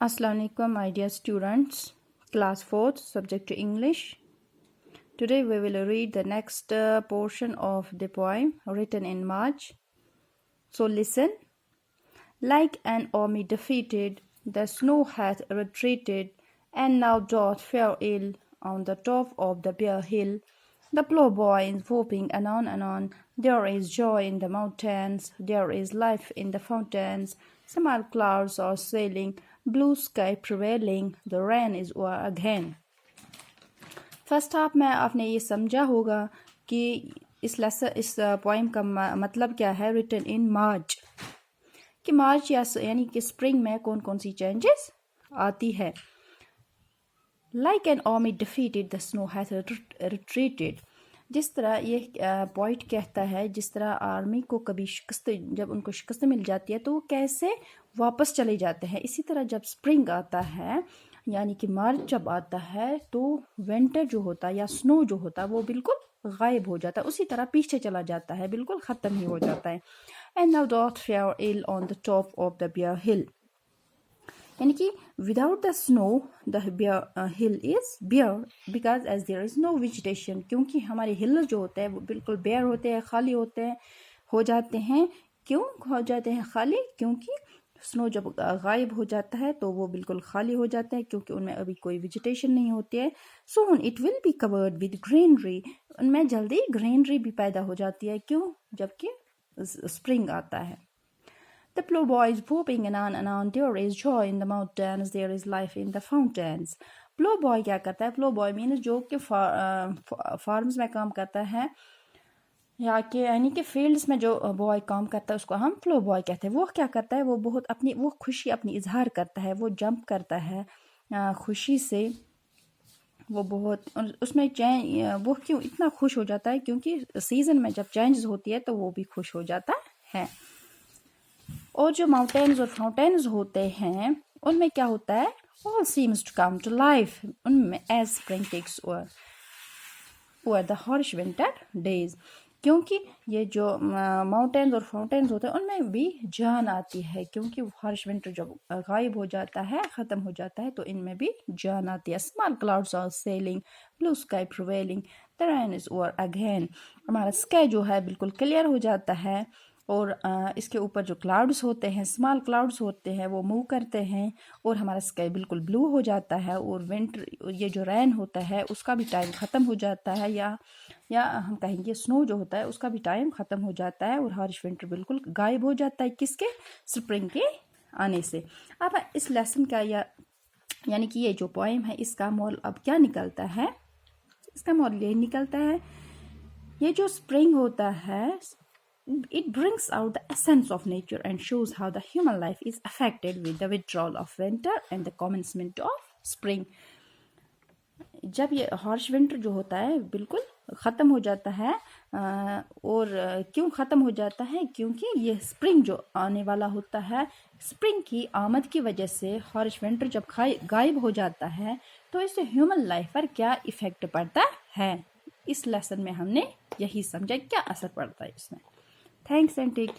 Assalamu alaikum, my dear students. Class 4th, subject English. Today we will read the next portion of the poem written in March. So listen. Like an army defeated, the snow hath retreated, and now doth fare ill on the top of the bare hill. The ploughboy is whooping anon anon. There is joy in the mountains, there is life in the fountains. Small clouds are sailing, blue sky prevailing, the rain is over again. First half में आपने ये समझा होगा कि इस poem का मतलब क्या है, रिटन इन मार्च, कि मार्च यानी कि स्प्रिंग में कौन कौन सी चेंजेस आती है. Like an army defeated the snow hath retreated. जिस तरह ये पॉइंट कहता है, जिस तरह आर्मी को कभी शिकस्त, जब उनको शिकस्त मिल जाती है तो वो कैसे वापस चले जाते हैं, इसी तरह जब स्प्रिंग आता है यानी कि मार्च जब आता है तो विंटर जो होता है या स्नो जो होता है वो बिल्कुल गायब हो जाता है, उसी तरह पीछे चला जाता है, बिल्कुल ख़त्म ही हो जाता है. And now dot fair ill on the top of the bare hill, यानी कि without the snow the bare hill is bare because as there is no vegetation, क्योंकि हमारे हिल जो होते हैं वो बिल्कुल बेयर होते हैं, खाली होते हैं, हो जाते हैं. क्यों हो जाते हैं खाली? क्योंकि स्नो जब गायब हो जाता है तो वो बिल्कुल खाली हो जाते हैं, क्योंकि उनमें अभी कोई वेजिटेशन नहीं होती है. Soon it will be covered with greenery, उनमें जल्दी ग्रीनरी भी पैदा हो जाती है. क्यों? जबकि स्प्रिंग आता है. The ploughboy is whooping anon anon, there is joy in the mountains, there is life in the fountains. Ploughboy क्या करता है? Ploughboy मीन्स जो कि फार्म्स में काम करता है या कि यानी कि फील्ड्स में जो बॉय काम करता है उसको हम प्लो बॉय कहते हैं. वो क्या करता है? वो बहुत अपनी वो खुशी अपनी इजहार करता है, वो जंप करता है खुशी से. वो बहुत उसमें वो क्यों इतना खुश हो जाता है? क्योंकि सीज़न में जब चेंजेस होती है तो वो भी खुश हो जाता है. और जो माउंटेन्स और फाउंटेन्स होते हैं उनमें क्या होता है? All seems to come to life, उनमें as spring takes over the harsh winter days, क्योंकि ये जो माउंटेन्स और फाउंटेन्स होते हैं उनमें भी जान आती है, क्योंकि हार्श विंटर जब गायब हो जाता है, ख़त्म हो जाता है, तो इनमें भी जान आती है. Small clouds are sailing, blue sky prevailing, the rain is over again. हमारा स्काई जो है बिल्कुल क्लियर हो जाता है और इसके ऊपर जो क्लाउड्स होते हैं, स्मॉल क्लाउड्स होते हैं, वो मूव करते हैं और हमारा स्काई बिल्कुल ब्लू हो जाता है. और विंटर ये जो रेन होता है उसका भी टाइम ख़त्म हो जाता है, या हम कहेंगे स्नो जो होता है उसका भी टाइम ख़त्म हो जाता है और हार्श विंटर बिल्कुल गायब हो जाता है. किसके? स्प्रिंग के आने से. अब इस लेसन का यानी कि ये जो पोएम है इसका मोल अब क्या निकलता है? इसका मोल ये निकलता है, ये जो स्प्रिंग होता है it brings out the essence of nature and shows how the human life is affected with the withdrawal of winter and the commencement of spring. जब ये हार्श विंटर जो होता है बिल्कुल ख़त्म हो जाता है, और क्यों ख़त्म हो जाता है? क्योंकि ये स्प्रिंग जो आने वाला होता है, स्प्रिंग की आमद की वजह से हार्श विंटर जब गायब हो जाता है तो इससे ह्यूमन लाइफ पर क्या इफ़ेक्ट पड़ता है. इस लेसन में हमने यही समझा क्या असर पड़ता है इसमें. Thanks and take care.